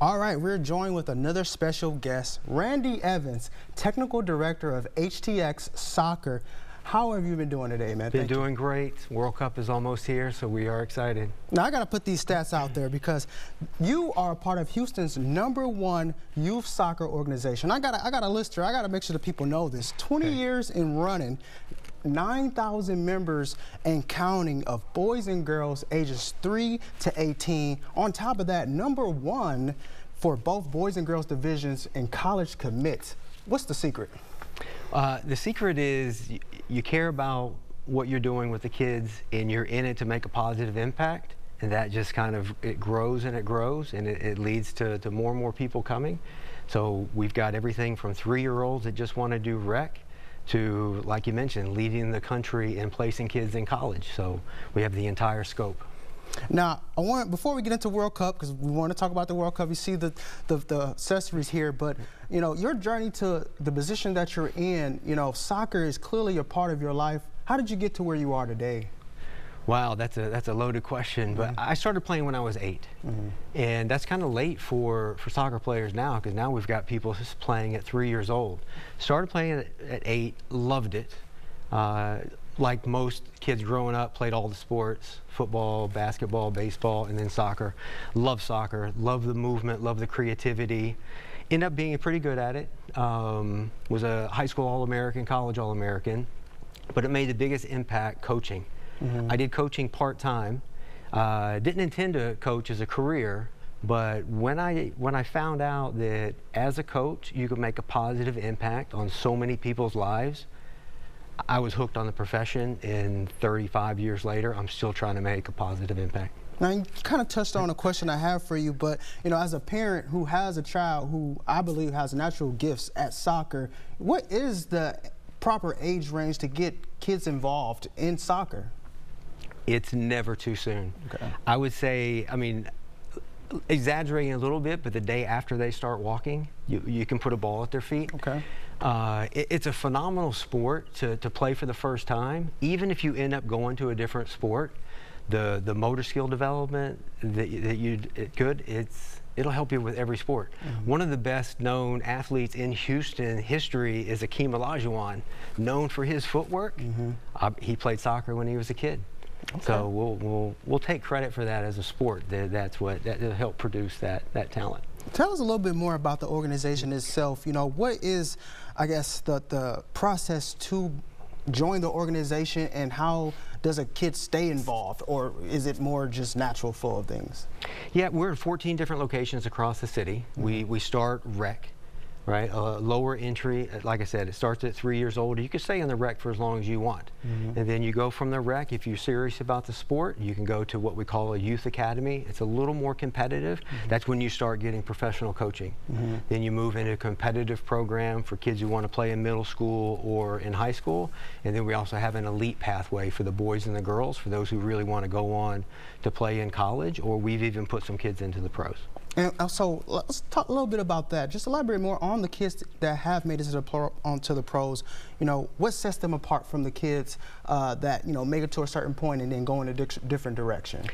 All right, we're joined with another special guest, Randy Evans, Technical Director of HTX Soccer. How have you been doing today, man? Been doing great. World Cup is almost here, so we are excited. Now, I got to put these stats out there because you are a part of Houston's #1 youth soccer organization. I got a list here. I got to make sure the people know this. 20 years in running, 9,000 members and counting of boys and girls ages 3 to 18. On top of that, #1 for both boys and girls divisions and college commits. What's the secret? The secret is you care about what you're doing with the kids, and you're in it to make a positive impact, and that just kind of, it grows and it grows, and it leads to more and more people coming. So we've got everything from 3-year-olds that just want to do rec to, like you mentioned, leading the country and placing kids in college. So we have the entire scope. Now, before we get into World Cup, because we want to talk about the World Cup, you see the accessories here, but you know, your journey to the position that you're in, you know, soccer is clearly a part of your life. How did you get to where you are today? Wow, that's a loaded question, but I started playing when I was 8, and that's kind of late for soccer players now, because now we've got people just playing at 3 years old. Started playing at 8, loved it. Like most kids growing up, played all the sports, football, basketball, baseball, and then soccer. Love soccer, love the movement, love the creativity. Ended up being pretty good at it. Was a high school All-American, college All-American, but it made the biggest impact coaching. I did coaching part-time. Didn't intend to coach as a career, but when I found out that as a coach you could make a positive impact on so many people's lives, I was hooked on the profession, and 35 years later, I'm still trying to make a positive impact. Now, you kind of touched on a question I have for you, but you know, as a parent who has a child who I believe has natural gifts at soccer, what is the proper age range to get kids involved in soccer? It's never too soon. Okay. I would say, I mean, exaggerating a little bit, but the day after they start walking, you can put a ball at their feet. Okay. It's a phenomenal sport to play for the first time. Even if you end up going to a different sport, the motor skill development it'll help you with every sport. One of the best known athletes in Houston history is Akeem Olajuwon, known for his footwork. He played soccer when he was a kid. Okay. So we'll take credit for that as a sport. That'll help produce that talent. Tell us a little bit more about the organization itself. You know, what is, I guess, the process to join the organization, and how does a kid stay involved, or is it more just natural flow of things? Yeah, we're in 14 different locations across the city. We start rec. Right, lower entry, like I said, it starts at 3 years old. You can stay in the rec for as long as you want. And then you go from the rec, if you're serious about the sport, you can go to what we call a youth academy. It's a little more competitive. That's when you start getting professional coaching. Then you move into a competitive program for kids who want to play in middle school or in high school. And then we also have an elite pathway for the boys and the girls, for those who really want to go on to play in college, or we've even put some kids into the pros. And so let's talk a little bit about that. Just elaborate more on the kids that have made it onto the pros. You know, what sets them apart from the kids that, you know, make it to a certain point and then go in a different direction?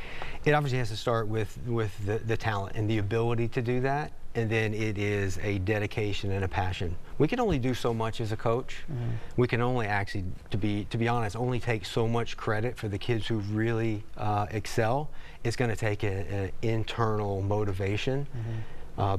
It obviously has to start with the talent and the ability to do that, and then it is a dedication and a passion. We can only do so much as a coach. We can only actually, to be honest, only take so much credit for the kids who really excel. It's going to take an internal motivation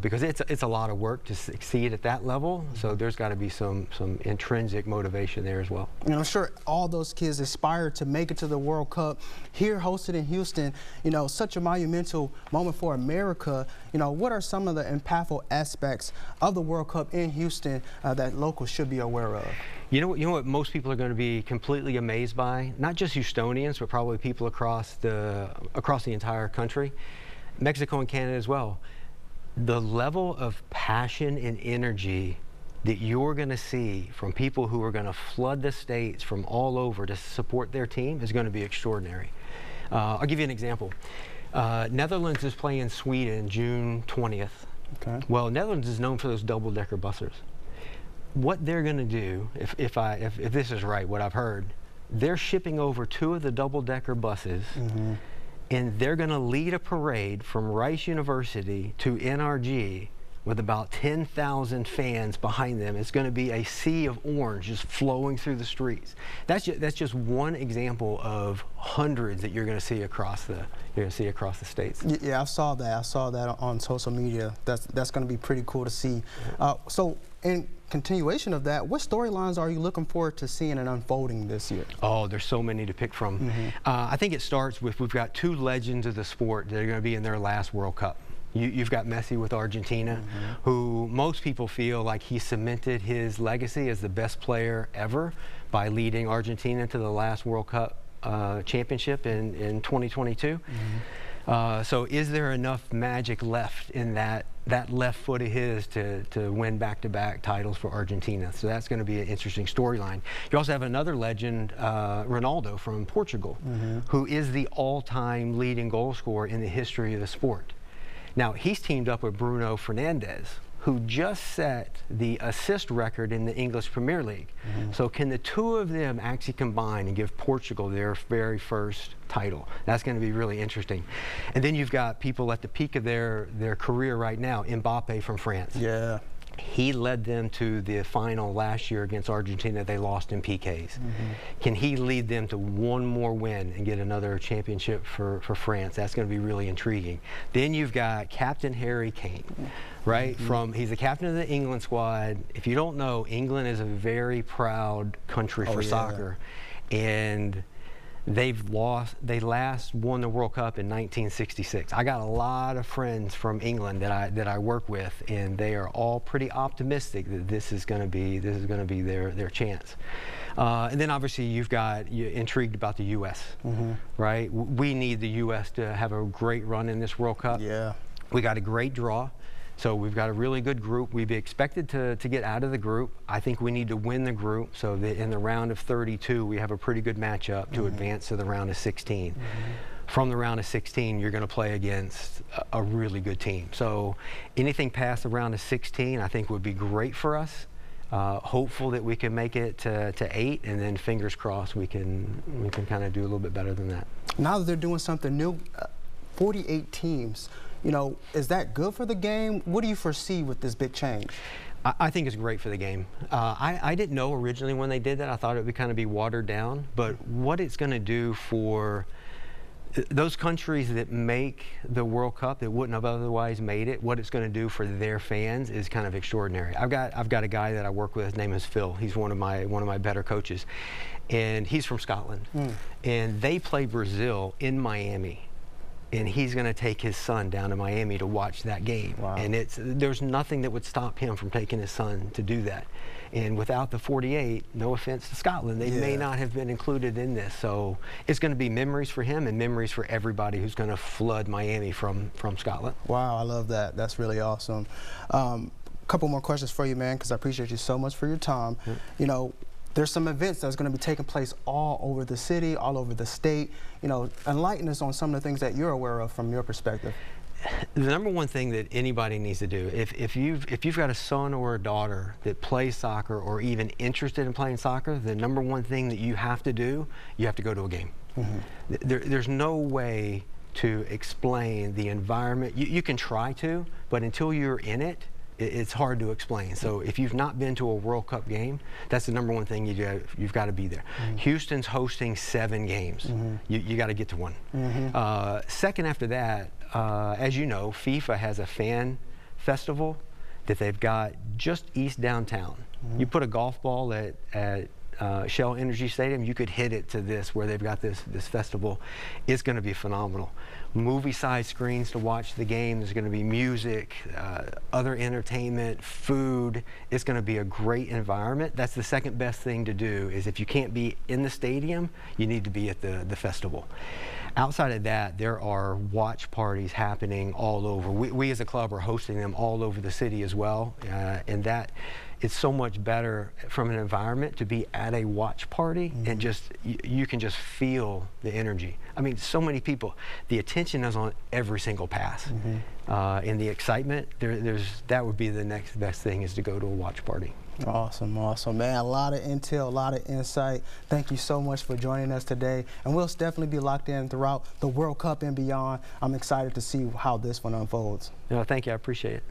because it's a lot of work to succeed at that level. So there's got to be some intrinsic motivation there as well. And I'm sure all those kids aspire to make it to the World Cup here, hosted in Houston. You know, such a monumental moment for America. You know, what are some of the impactful aspects of the World Cup in Houston that locals should be aware of? You know what most people are going to be completely amazed by? Not just Houstonians, but probably people across the entire country, Mexico and Canada as well. The level of passion and energy that you're going to see from people who are going to flood the states from all over to support their team is going to be extraordinary. I'll give you an example. Netherlands is playing Sweden June 20th. Okay. Well, Netherlands is known for those double-decker buses. What they're going to do, if this is right, what I've heard, they're shipping over 2 of the double-decker buses and they're going to lead a parade from Rice University to NRG with about 10,000 fans behind them. It's going to be a sea of orange just flowing through the streets. That's just one example of hundreds that you're going to see across the states. Yeah, I saw that. I saw that on social media. That's going to be pretty cool to see. So, in continuation of that, what storylines are you looking forward to seeing and unfolding this year? Oh, there's so many to pick from. I think it starts with, we've got two legends of the sport that are going to be in their last World Cup. You've got Messi with Argentina, who most people feel like he cemented his legacy as the best player ever by leading Argentina to the last World Cup championship in 2022. So is there enough magic left in that left foot of his to win back-to-back titles for Argentina? So that's going to be an interesting storyline. You also have another legend, Ronaldo from Portugal, who is the all-time leading goal scorer in the history of the sport. Now, he's teamed up with Bruno Fernandes, who just set the assist record in the English Premier League. So can the two of them actually combine and give Portugal their very first title? That's going to be really interesting. And then you've got people at the peak of their career right now, Mbappe from France. Yeah. He led them to the final last year against Argentina. They lost in PKs. Can he lead them to one more win and get another championship for France? That's going to be really intriguing. Then you've got Captain Harry Kane, right? He's the captain of the England squad. If you don't know, England is a very proud country for soccer. And they last won the World Cup in 1966. I got a lot of friends from England that I work with, and they are all pretty optimistic that this is going to be their chance. And then obviously you're intrigued about the U.S. Right? We need the U.S. to have a great run in this World Cup. Yeah. We got a great draw. So we've got a really good group. We'd be expected to get out of the group. I think we need to win the group so that in the round of 32, we have a pretty good matchup to advance to the round of 16. From the round of 16, you're going to play against a really good team. So anything past the round of 16, I think would be great for us. Hopeful that we can make it to 8, and then fingers crossed we can kind of do a little bit better than that. Now that they're doing something new, 48 teams. You know, is that good for the game? What do you foresee with this big change? I think it's great for the game. I didn't know originally when they did that. I thought it would kind of be watered down. But what it's going to do for those countries that make the World Cup that wouldn't have otherwise made it, what it's going to do for their fans is kind of extraordinary. I've got a guy that I work with. His name is Phil. He's one of my better coaches, and he's from Scotland. And they play Brazil in Miami. And he's going to take his son down to Miami to watch that game. Wow. And there's nothing that would stop him from taking his son to do that. And without the 48, no offense to Scotland, they may not have been included in this. So it's going to be memories for him and memories for everybody who's going to flood Miami from Scotland. Wow, I love that. That's really awesome. Couple more questions for you, man, because I appreciate you so much for your time. You know, there's some events that's going to be taking place all over the city, all over the state. You know, enlighten us on some of the things that you're aware of from your perspective. The number one thing that anybody needs to do, if you've got a son or a daughter that plays soccer or even interested in playing soccer, the number one thing that you have to do, you have to go to a game. There's no way to explain the environment. You can try to, but until you're in it, it's hard to explain. So if you've not been to a World Cup game, that's the number one thing you've got to be there. Houston's hosting 7 games. You got to get to one. Second after that, as you know, FIFA has a fan festival that they've got just east downtown. You put a golf ball at Shell Energy Stadium, you could hit it to this where they've got this festival. It's going to be phenomenal. Movie-sized screens to watch the game. There's going to be music, other entertainment, food. It's going to be a great environment. That's the second best thing to do, is if you can't be in the stadium, you need to be at the festival. Outside of that, there are watch parties happening all over. We as a club are hosting them all over the city as well, and that it's so much better from an environment to be at a watch party and just you can just feel the energy. I mean, so many people. The attendance attention is on every single pass. And the excitement, that would be the next best thing, is to go to a watch party. Awesome, awesome, man. A lot of intel, a lot of insight. Thank you so much for joining us today. And we'll definitely be locked in throughout the World Cup and beyond. I'm excited to see how this one unfolds. No, thank you. I appreciate it.